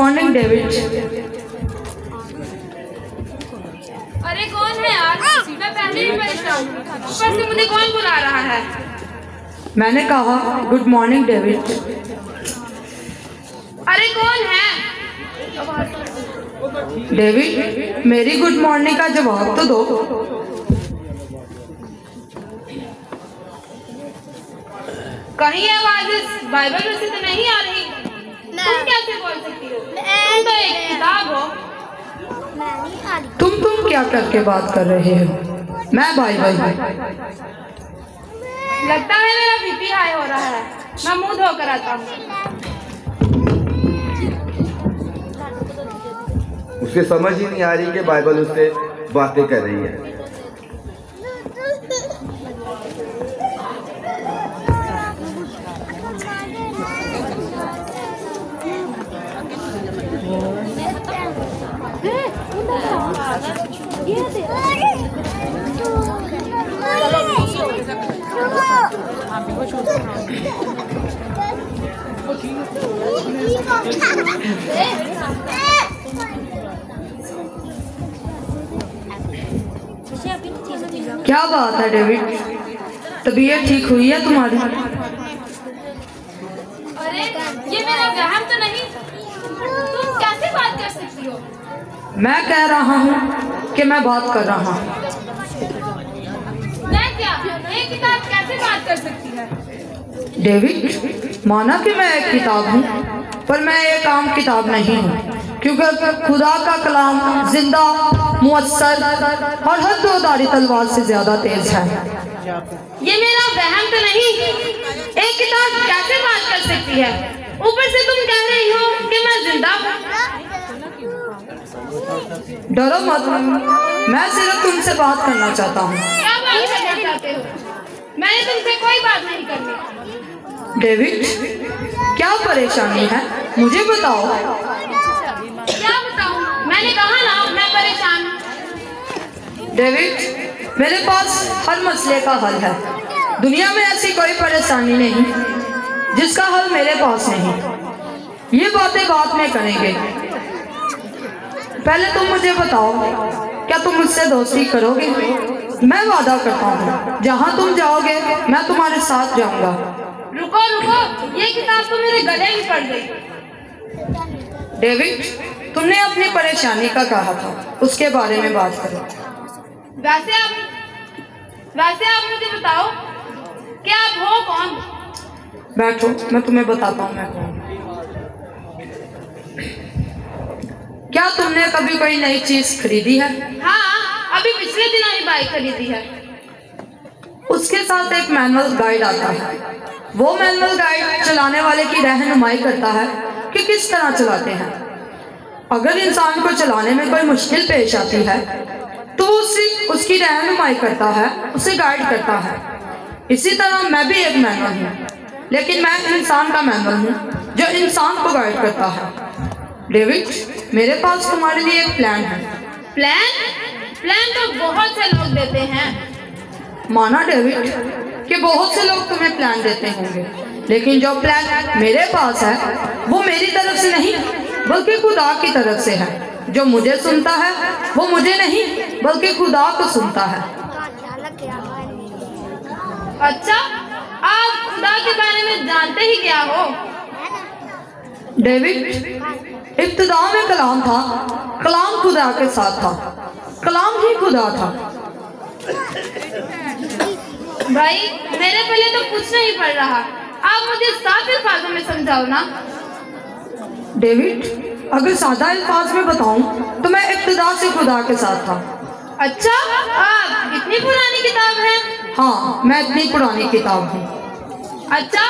Morning David. अरे कौन है यार? मैं पहले ही परेशान हूँ, ऊपर से मुझे कौन बुला रहा है? मैंने कहा गुड मॉर्निंग डेविड। अरे कौन है? डेविड, मेरी गुड मॉर्निंग का जवाब तो दो। कहीं ये आवाज इस बाइबल में से तो नहीं आ रही? तुम कैसे बोल सकती हो? तुम तो एक किताब हो। तुम क्या करके बात कर रहे हो? मैं बाइबल हूँ। लगता है मेरा बीपी हाई हो रहा है, मैं मुंह धोकर आता हूँ। उसे समझ ही नहीं आ रही कि बाइबल उससे बातें कर रही है। क्या बात है डेविड, तबीयत ठीक हुई है तुम्हारी? अरे ये मेरा वहम तो नहीं? तुम कैसे बात कर सकती हो? मैं कह रहा हूँ कि मैं बात कर रहा हूँ। मैं क्या? ये किताब कैसे बात कर सकती है? डेविड, माना कि मैं एक किताब हूँ, पर मैं एक आम किताब नहीं हूँ, क्योंकि खुदा का कलाम जिंदा, मुअस्सर और हर दो-धारी तलवार से ज्यादा तेज है। ये मेरा वहम तो नहीं? एक किताब कैसे बात कर सकती है? ऊपर से तुम कह रही हो कि मैं जिंदा हूँ। डरो मत, मैं सिर्फ तुमसे बात करना चाहता हूँ। क्या बात करना चाहते हो? मैंने तुमसे कोई बात नहीं करनी। डेविड, क्या परेशानी है मुझे बताओ। क्या बताऊँ? मैंने कहा ना मैं परेशान हूँ। डेविड, मेरे पास हर मसले का हल है। दुनिया में ऐसी कोई परेशानी नहीं जिसका हल मेरे पास नहीं। ये बातें बाद में करेंगे, पहले तुम मुझे बताओ, क्या तुम मुझसे दोस्ती करोगे? मैं वादा करता हूँ जहाँ तुम जाओगे मैं तुम्हारे साथ जाऊंगा। रुको रुको, ये किताब तो मेरे गले में पड़ गई। डेविड, तुमने अपनी परेशानी का कहा था, उसके बारे में बात करो। वैसे आप मुझे बताओ कि आप हो कौन? बैठो, मैं तुम्हें बताता हूँ मैं कौन। क्या तुमने कभी कोई नई चीज खरीदी है? हाँ, अभी पिछले दिनों ही बाइक खरीदी है। उसके साथ एक मैनुअल गाइड आता है। वो मैनुअल गाइड चलाने वाले की रहनुमाई करता है कि किस तरह चलाते हैं। अगर इंसान को चलाने में कोई मुश्किल पेश आती है तो उसकी रहनुमाई करता है, उसे गाइड करता है। इसी तरह मैं भी एक मैनुअल हूँ, लेकिन मैं इंसान का मैनुअल हूँ जो इंसान को गाइड करता है। डेविड, मेरे पास तुम्हारे लिए एक प्लान है। प्लान तो बहुत से लोग देते हैं। माना डेविड कि बहुत से लोग तुम्हें प्लान देते होंगे, लेकिन जो प्लान मेरे पास है वो मेरी तरफ से नहीं बल्कि खुदा की तरफ से है। जो मुझे सुनता है वो मुझे नहीं बल्कि खुदा को सुनता है। अच्छा, आप खुदा के बारे में जानते ही क्या हो? डेविड, इब्तिदा में कलाम था, कलाम खुदा के साथ था, कलाम ही खुदा था। भाई, मेरे पहले तो कुछ नहीं पड़ रहा, आप मुझे साफ अल्फाजों में समझाओ ना। डेविड, अगर सादा अल्फाज में बताऊं तो मैं इब्तिदा से खुदा के साथ था। अच्छा, आप इतनी पुरानी किताब है? हाँ, मैं इतनी पुरानी किताब हूँ। अच्छा,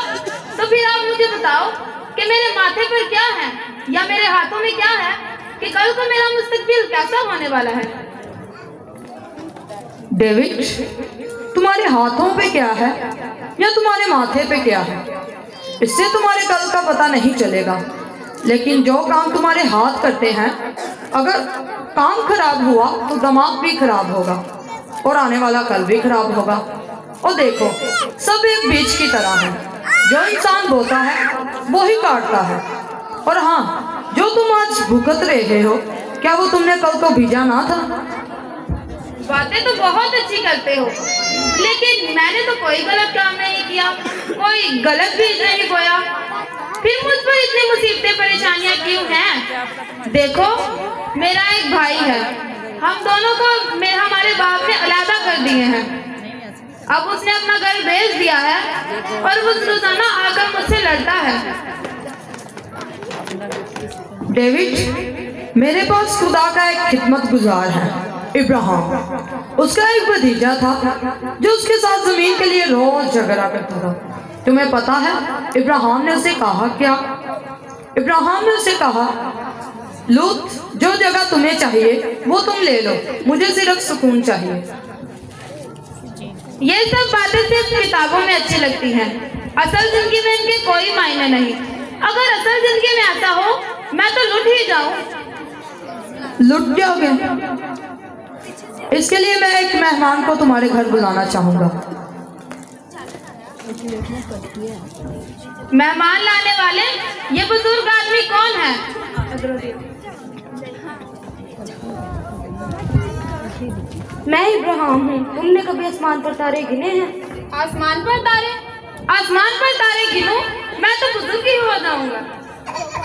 तो फिर आप मुझे बताओ कि मेरे माथे पर क्या है या मेरे हाथों में क्या है कि कल को मेरा मुस्तकबिल कैसा होने वाला है? डेविड, तुम्हारे हाथों पे क्या है या तुम्हारे माथे पे क्या है, इससे तुम्हारे कल का पता नहीं चलेगा। लेकिन जो काम तुम्हारे हाथ करते हैं, अगर काम खराब हुआ तो दिमाग भी खराब होगा और आने वाला कल भी खराब होगा। और देखो, सब एक बीज की तरह है, जो इंसान बोता है वो ही काटता है। और हाँ, जो तुम आज भुगत रहे हो, क्या वो तुमने कल को भेजा ना था? बातें तो बहुत अच्छी करते हो, लेकिन मैंने तो कोई गलत काम नहीं किया, कोई गलत बीज नहीं बोया, फिर मुझ पर इतनी मुसीबतें परेशानियां क्यों हैं? देखो, मेरा एक भाई है, हम दोनों को हमारे बाप ने अलग कर दिए हैं। अब उसने अपना घर बेच दिया है और वो रोजाना आकर मुझसे लड़ता है। डेविड, मेरे पास खुदा का एक खिदमत गुजार है, इब्राहिम। उसका एक भतीजा था जो उसके साथ जमीन के लिए रोज झगड़ा करता था। तुम्हें पता है इब्राहिम ने उसे कहा क्या? इब्राहिम ने उसे कहा, लूत, जो जगह तुम्हें चाहिए वो तुम ले लो, मुझे सिर्फ सुकून चाहिए। ये सब बातें सिर्फ किताबों में अच्छी लगती हैं, असल जिंदगी में इनके कोई मायने नहीं। अगर असल जिंदगी में ऐसा हो, मैं तो लुट ही जाऊं। लुट जाओगे? इसके लिए मैं एक मेहमान को तुम्हारे घर बुलाना चाहूंगा। मेहमान लाने वाले ये बुजुर्ग आदमी कौन है? मैं इब्राहिम हूँ। तुमने कभी आसमान पर तारे गिने हैं? आसमान पर तारे? आसमान पर तारे गिनूं? मैं तो बुजुर्ग ही हो जाऊंगा।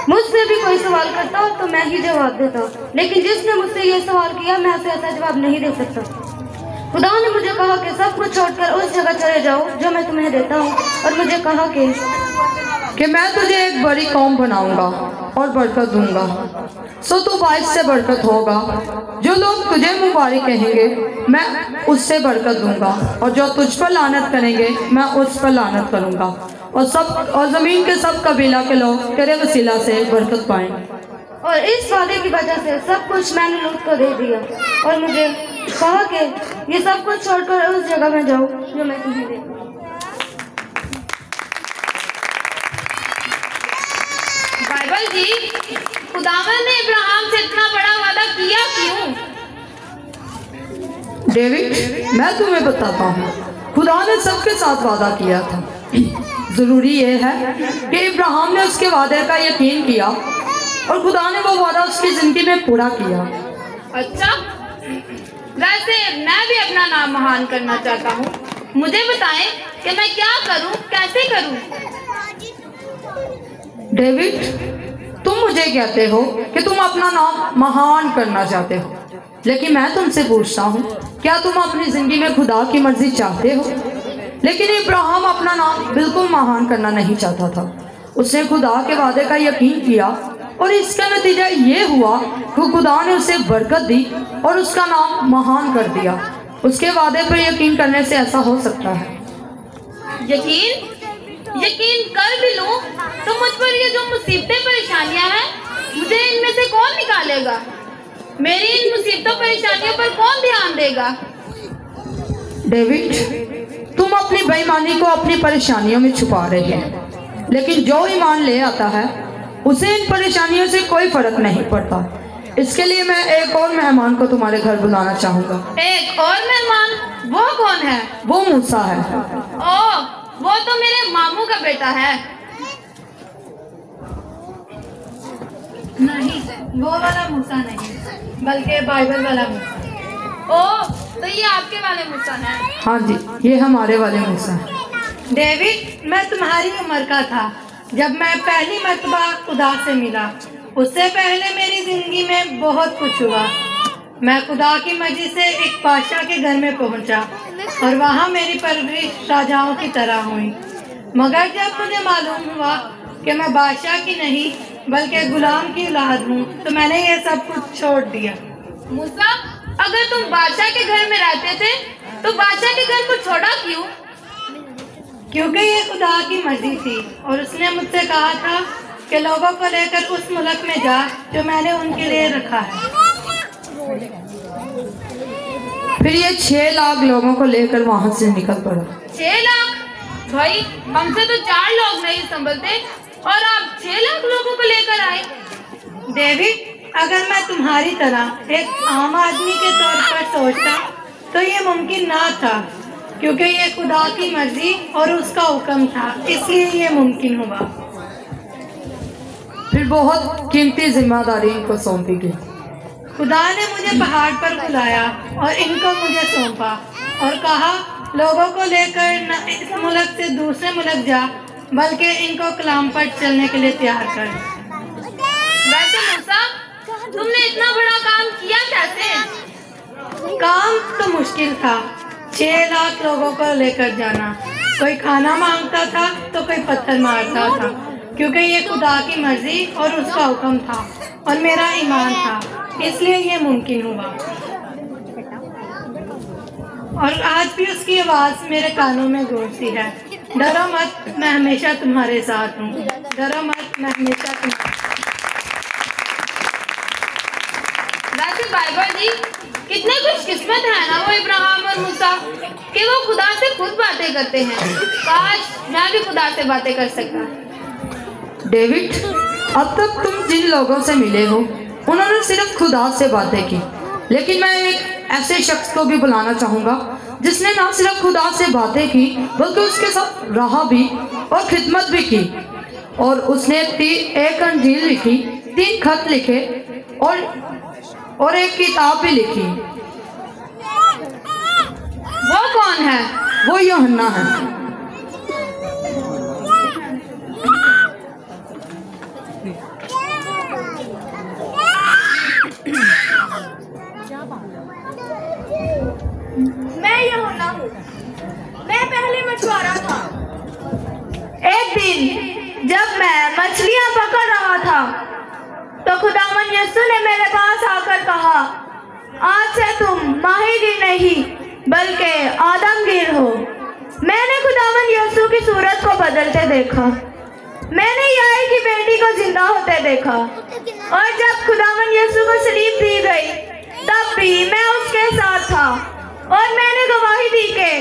मुझसे भी कोई सवाल करता हो तो मैं ही जवाब देता, लेकिन जिसने मुझसे ये सवाल किया मैं उसे ऐसा जवाब नहीं दे सकता। खुदा ने मुझे कहा कि सब कुछ छोड़कर उस जगह चले जाओ जो मैं तुम्हें देता हूँ, और मुझे कहा कि मैं तुझे एक बड़ी कौम बनाऊंगा और बरकत दूंगा, सो तू बाइस से बरकत होगा। जो लोग तुझे मुबारक कहेंगे मैं उससे बरकत दूंगा, और जो तुझ पर लानत करेंगे मैं उस पर लानत करूंगा, और जमीन के सब कबीला के लोग तेरे वसीला से बरकत पाएंगे। और इस वादे की वजह से सब कुछ मैंने लूत को दे दिया, और मुझे कहा कि ये सब कुछ छोड़कर उस जगह में जाओ जो मैं तुम्हें देता हूँ। बाइबल जी, खुदावंद ने इब्राहिम से इतना बड़ा वादा किया क्यों? डेविड, मैं तुम्हें बताता हूँ, खुदा ने सबके साथ वादा किया था। जरूरी यह है कि इब्राहिम ने उसके वादे का यकीन किया और खुदा ने वो वादा उसकी जिंदगी में पूरा किया। अच्छा, वैसे मैं भी अपना नाम महान करना चाहता हूँ। मुझे बताएं कि मैं क्या करूँ, कैसे करूँ? डेविड, तुम मुझे कहते हो कि तुम अपना नाम महान करना चाहते हो, लेकिन मैं तुमसे पूछता हूँ, क्या तुम अपनी जिंदगी में खुदा की मर्जी चाहते हो? लेकिन इब्राहिम अपना नाम बिल्कुल महान करना नहीं चाहता था। उसने खुदा के वादे का यकीन किया और इसका नतीजा ये हुआ कि खुदा ने उसे बरकत दी और उसका नाम महान कर दिया। उसके वादे पर यकीन करने से ऐसा हो सकता है। यकीन कर भी लूं तो मुझ पर ये जो मुसीबतें परेशानियां हैं, मुझे इनमें से कौन निकालेगा? मेरी इन मुसीबतों परेशानियों पर कौन ध्यान देगा? डेविड, तुम अपनी बेईमानी को अपनी परेशानियों में छुपा रहे हैं, लेकिन जो ईमान ले आता है उसे इन परेशानियों से कोई फर्क नहीं पड़ता। इसके लिए मैं एक और मेहमान को तुम्हारे घर बुलाना चाहूँगा। एक और मेहमान? वो कौन है? वो मूसा है। ओह, वो तो मेरे मामू का बेटा है। नहीं, वो वाला मूसा नहीं, बल्कि बाइबल वाला मूसा। ओह, तो ये आपके वाले मूसा हैं? हाँ जी, ये हमारे वाले मूसा हैं। डेविड, मैं तुम्हारी उम्र का था जब मैं पहली मर्तबा खुदा से मिला। उससे पहले मेरी जिंदगी में बहुत कुछ हुआ। मैं खुदा की मर्जी से एक बादशाह के घर में पहुंचा और वहां मेरी परवरिश राजाओं की तरह हुई। मगर जब मुझे मालूम हुआ कि मैं बादशाह की नहीं बल्कि गुलाम की औलाद हूँ, तो मैंने ये सब कुछ छोड़ दिया। मूसा, अगर तुम बादशाह के घर में रहते थे तो बादशाह के घर को छोड़ा क्यों? क्योंकि ये खुदा की मर्जी थी और उसने मुझसे कहा था कि लोगों को लेकर उस मुल्क में जा जो मैंने उनके लिए रखा है। फिर ये 6 लाख लोगों को लेकर वहां से निकल पड़ा। 6 लाख? भाई, हमसे तो 4 लोग नहीं संभलते और आप 6 लाख लोगों को लेकर आए। डेविड, अगर मैं तुम्हारी तरह एक आम आदमी के तौर पर सोचता तो ये मुमकिन ना था, क्योंकि ये खुदा की मर्जी और उसका हुक्म था, इसलिए ये मुमकिन हुआ। फिर बहुत कीमती जिम्मेदारी इनको सौंपी गई। खुदा ने मुझे पहाड़ पर बुलाया और इनको मुझे सौंपा और कहा, लोगों को लेकर न इस मुल्क से दूसरे मुल्क जा, बल्कि इनको कलाम पर चलने के लिए तैयार कर। वैसे मूसा, तुमने इतना बड़ा काम किया कैसे? काम तो मुश्किल था। 6 लाख लोगों को लेकर जाना। कोई खाना मांगता था तो कोई पत्थर मारता था, क्योंकि ये खुदा की मर्जी और उसका हुक्म था और मेरा ईमान था, इसलिए ये मुमकिन हुआ। और आज भी उसकी आवाज़ मेरे कानों में गूंजती है, डरो मत, मैं हमेशा तुम्हारे साथ हूँ। डरो मत, मैं हमेशा तुम्हारे। वैसे बाइबल जी, कितने खुशकिस्मत है ना वो इब्राहिम और मूसा कि वो खुदा से खुद बातें करते हैं। काश मैं भी खुदा से बातें कर सकता। डेविड, अब तक तुम जिन लोगों से मिले हो उन्होंने सिर्फ खुदा से बातें की, लेकिन मैं एक ऐसे शख्स को भी बुलाना चाहूँगा जिसने ना सिर्फ खुदा से बातें की बल्कि उसके साथ रहा भी और खिदमत भी की। और उसने 1 अंजील लिखी, 3 खत लिखे और एक किताब भी लिखी। वो कौन है? वो यूहन्ना है। मैं यूहन्ना हूँ। मैं पहले मछुआरा था। एक दिन जब मैं मछलियाँ पकड़ रहा था तो खुदावन यीशु ने मेरे पास आकर कहा, आज से तुम माहीगीर नहीं बल्कि आदमगीर हो। मैंने खुदावन यीशु की सूरत को बदलते देखा। मैंने याई की बेटी को जिंदा होते देखा और जब खुदावन यीशु को सलीब दी गई तब भी मैं उसके साथ था और मैंने गवाही दी कि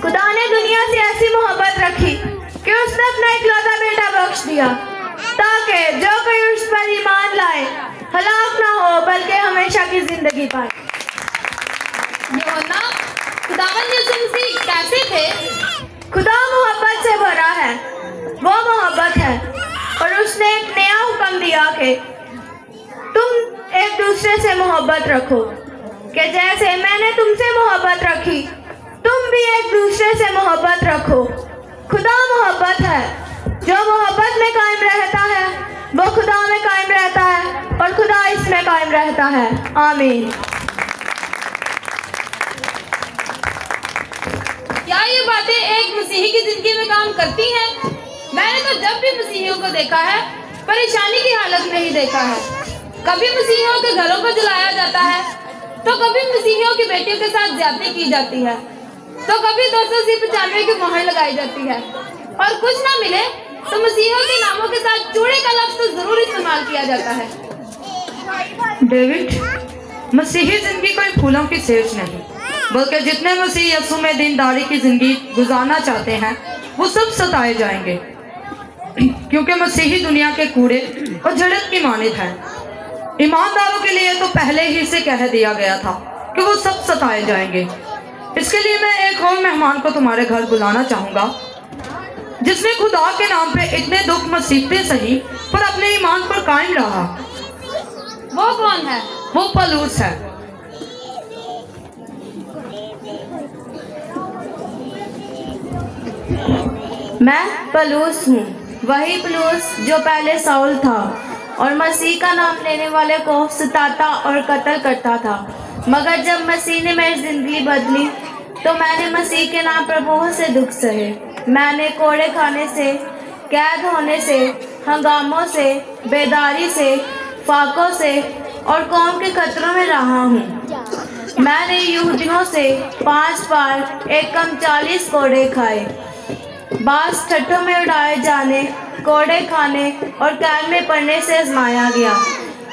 खुदा ने दुनिया से ऐसी मोहब्बत रखी कि उसने अपना इकलौता बेटा बख्श दिया ताकि जो कोई उस पर ईमान लाए हलाक ना हो बल्कि हमेशा की जिंदगी पाए। यूहन्ना, खुदावंद यीशु मसीह कैसे थे? खुदा मोहब्बत से भरा है, वो मोहब्बत है और उसने एक नया हुक्म दिया कि तुम एक दूसरे से मोहब्बत रखो, कि जैसे मैंने तुमसे मोहब्बत रखी तुम भी एक दूसरे से मोहब्बत रखो। खुदा मोहब्बत है, जो मोहब्बत में कायम रहता है वो खुदा में कायम रहता है और खुदा इसमें कायम रहता है। आमीन। क्या ये बातें एक मसीही की जिंदगी में काम करती हैं? मैंने तो जब भी मसीहियों को देखा है परेशानी की हालत में ही देखा है। कभी मसीहियों के घरों को जलाया जाता है तो कभी मसीहियों की बेटियों के साथ ज्यादती की जाती है तो कभी 295 की मोहर लगाई जाती है और कुछ ना मिले तो मसीहियों के नामों के साथ चूड़े का लफ्ज तो जरूर इस्तेमाल किया जाता है। डेविड, मसीही जिंदगी कोई फूलों की सेज नहीं बल्कि जितने मसीह यीशु में दीनदारी की जिंदगी गुजारना चाहते हैं वो सब सताए जाएंगे, क्योंकि मसीही दुनिया के कूड़े और जड़त की मानित है। ईमानदारों के लिए तो पहले ही से कह दिया गया था कि वो सब सताए जाएंगे। इसके लिए मैं एक और मेहमान को तुम्हारे घर बुलाना चाहूँगा जिसने खुदा के नाम पे इतने दुख मुसीबतें सही पर अपने ईमान पर कायम रहा। वो कौन है? वो पलूस है। मैं पलूस हूँ, वही पलूस जो पहले साउल था और मसीह का नाम लेने वाले को सताता और कत्ल करता था। मगर जब मसीह ने मेरी जिंदगी बदली तो मैंने मसीह के नाम पर बहुत से दुख सहे। मैंने कोड़े खाने से, कैद होने से, हंगामों से, बेदारी से, फाकों से और कौम के खतरों में रहा हूँ। मैंने यहूदियों से 5 बार एक कम 40 कोड़े खाए। बास ठट्ठों में उड़ाए जाने, कोड़े खाने और कैद में पड़ने से आजमाया गया,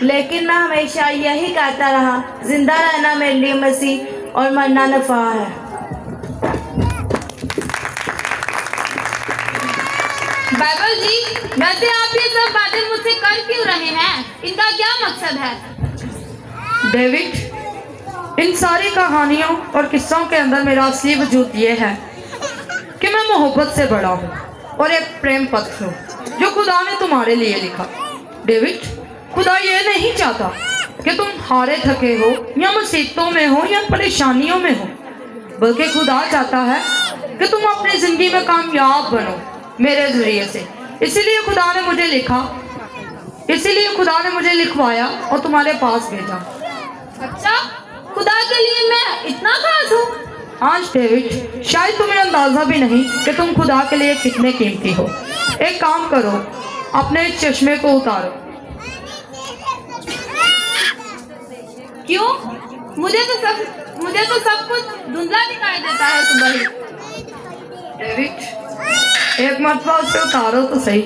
लेकिन मैं हमेशा यही कहता रहा, जिंदा रहना मेरे लिए मसीह और मरना नफा है। बाइबल जी, वैसे आप ये सब बातें मुझसे कर क्यों रहे हैं? इनका क्या मकसद है? डेविड, इन सारी कहानियों और किस्सों के अंदर मेरा असली वजूद ये है कि मैं मोहब्बत से बड़ा हूँ और एक प्रेम पत्र हूँ। जो खुदा ने तुम्हारे लिए लिखा। डेविड, खुदा ये नहीं चाहता कि तुम हारे थके हो या मुसीबतों में हो या परेशानियों में हो, बल्कि खुदा चाहता है कि तुम अपनी जिंदगी में कामयाब बनो मेरे जरिए से। इसीलिए खुदा ने मुझे लिखा, इसीलिए खुदा ने मुझे लिखवाया और तुम्हारे पास भेजा। अच्छा, खुदा के लिए मैं इतना खास हूँ? आज डेविड, शायद तुम्हें अंदाजा भी नहीं कि तुम खुदा के लिए कितने कीमती हो। एक काम करो, अपने इस चश्मे को उतारो। क्यों? मुझे तो सब कुछ धुंधला दिखाई देता है सुबह ही। डेविड, एक मरतबा उसे उतारो तो सही।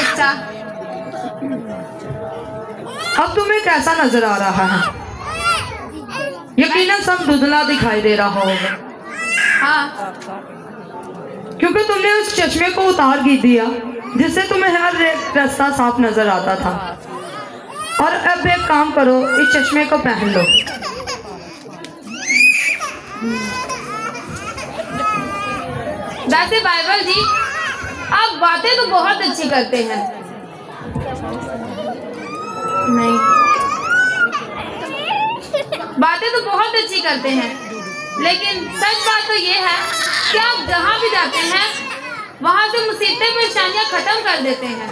अच्छा, अब तुम्हें कैसा नजर आ रहा है? यकीनन सब धुंधला दिखाई दे रहा होगा। हाँ, क्योंकि तुमने उस चश्मे को उतार ही दिया जिससे तुम्हें हर एक रास्ता साफ नजर आता था। और अब एक काम करो, इस चश्मे को पहन लो। वैसे बाइबल जी, आप बातें तो बहुत अच्छी करते हैं। नहीं, बातें तो बहुत अच्छी करते हैं, लेकिन सच बात तो ये है कि आप जहाँ भी जाते हैं वहाँ से मुसीबतें परेशानियाँ खत्म कर देते हैं।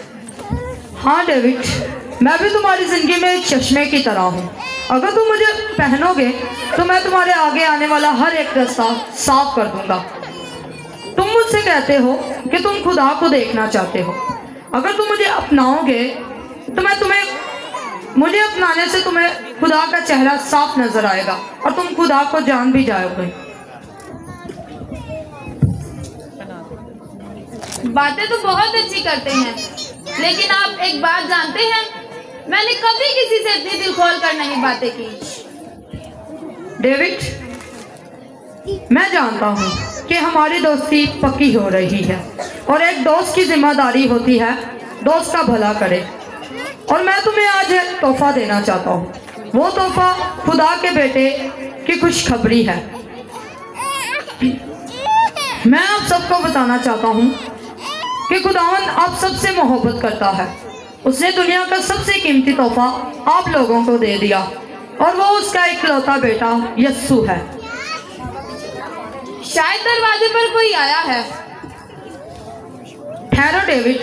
हाँ डेविड, मैं भी तुम्हारी जिंदगी में एक चश्मे की तरह हूँ। अगर तुम मुझे पहनोगे तो मैं तुम्हारे आगे आने वाला हर एक रास्ता साफ कर दूंगा। तुम मुझसे कहते हो कि तुम खुदा को देखना चाहते हो। अगर तुम मुझे अपनाओगे तो मुझे अपनाने से तुम्हें खुदा का चेहरा साफ नजर आएगा और तुम खुदा को जान भी जाओगे। बातें तो बहुत अच्छी करते हैं, लेकिन आप एक बात जानते हैं, मैंने कभी किसी से इतनी दिल खोल कर नहीं बातें की। डेविड, मैं जानता हूँ कि हमारी दोस्ती पक्की हो रही है और एक दोस्त की जिम्मेदारी होती है दोस्त का भला करे। और मैं तुम्हें आज एक तोहफा देना चाहता हूँ। वो तोहफा खुदा के बेटे की खुशखबरी है। मैं आप सबको बताना चाहता हूँ कि खुदावन आप सबसे मोहब्बत करता है। उसने दुनिया का सबसे कीमती तोहफा आप लोगों को दे दिया और वो उसका इकलौता बेटा यस्सु है। शायद दरवाजे पर कोई आया है। ठहरो डेविड,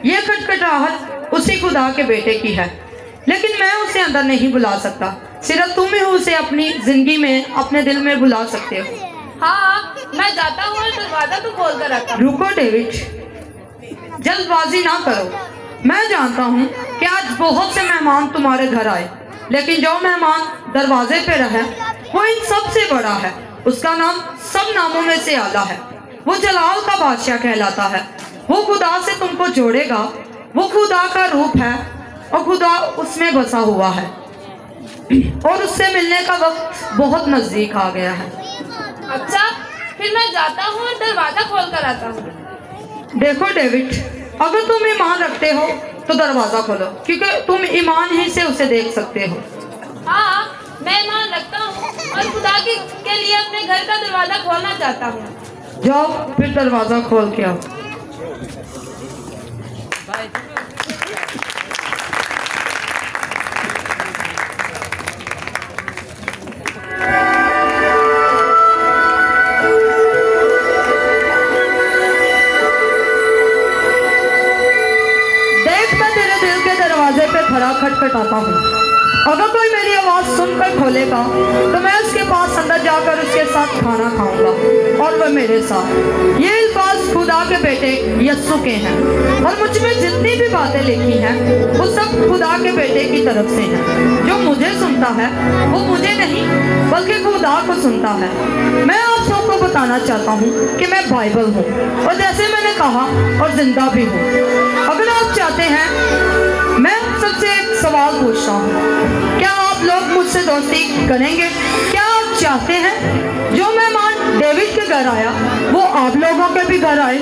ये खटखटाहट उसी खुदा के बेटे की है, लेकिन मैं उसे अंदर नहीं बुला सकता। सिर्फ तुम ही उसे अपनी जिंदगी में, अपने दिल में बुला सकते हो। हाँ, मैं जाता हूँ और दरवाजा तो खोल कर आता हूँ। रुको डेविड, जल्दबाजी ना करो। मैं जानता हूँ कि आज बहुत से मेहमान तुम्हारे घर आए, लेकिन जो मेहमान दरवाजे पे रहे वो इन सबसे बड़ा है। उसका नाम सब नामों में से आला है। वो जलाल का बादशाह कहलाता है। वो खुदा से तुमको जोड़ेगा। वो खुदा का रूप है और खुदा उसमें बसा हुआ है और उससे मिलने का वक्त बहुत नजदीक आ गया है। अच्छा, फिर मैं जाता हूँ और दरवाजा खोल कर आता हूँ। देखो डेविड, अगर तुम ईमान रखते हो तो दरवाजा खोलो, क्योंकि तुम ईमान ही से उसे देख सकते हो। हाँ, मैं ईमान रखता हूँ और खुदा के लिए अपने घर का दरवाजा खोलना चाहता हूँ। जाओ फिर दरवाजा खोल के आओ। खड़ा खटखटाता हूँ। अगर कोई मेरी आवाज सुनकर खोलेगा तो मैं उसके पास अंदर जाकर उसके साथ खाना खाऊंगा और वह मेरे साथ। ये अल्फाज खुदा के बेटे यस्सु के हैं और मुझ में जितनी भी बातें लिखी हैं वो सब खुदा के बेटे की तरफ से हैं। जो मुझे सुनता है वो मुझे नहीं बल्कि खुदा को सुनता है। मैं आप सबको बताना चाहता हूँ कि मैं बाइबल हूँ और जैसे मैंने कहा और जिंदा भी हूँ। अगर आप चाहते हैं, मैं सबसे एक सवाल पूछता हूँ, क्या आप लोग मुझसे दोस्ती करेंगे? क्या आप चाहते हैं जो मेहमान डेविड के घर आया वो आप लोगों के भी घर आए?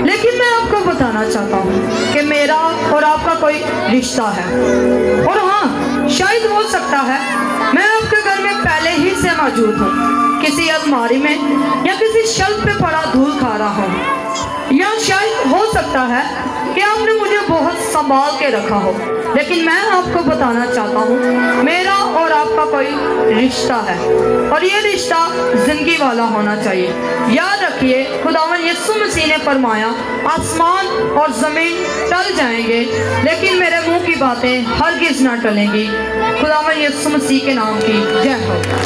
लेकिन मैं आपको बताना चाहता हूँ कि मेरा और आपका कोई रिश्ता है। और हाँ, शायद हो सकता है मैं आपके घर में पहले ही से मौजूद हूँ, किसी अलमारी में या किसी शेल्फ पे पड़ा धूल खा रहा हूँ। या शायद हो सकता है कि आपने मुझे बहुत संभाल के रखा हो, लेकिन मैं आपको बताना चाहता हूँ मेरा और आपका कोई रिश्ता है और ये रिश्ता जिंदगी वाला होना चाहिए। याद रखिए, खुदावन यीशु मसीह ने फरमाया आसमान और ज़मीन टल जाएंगे लेकिन मेरे मुंह की बातें हरगिज़ ना टलेंगी। खुदावन यीशु मसीह के नाम की जय हो।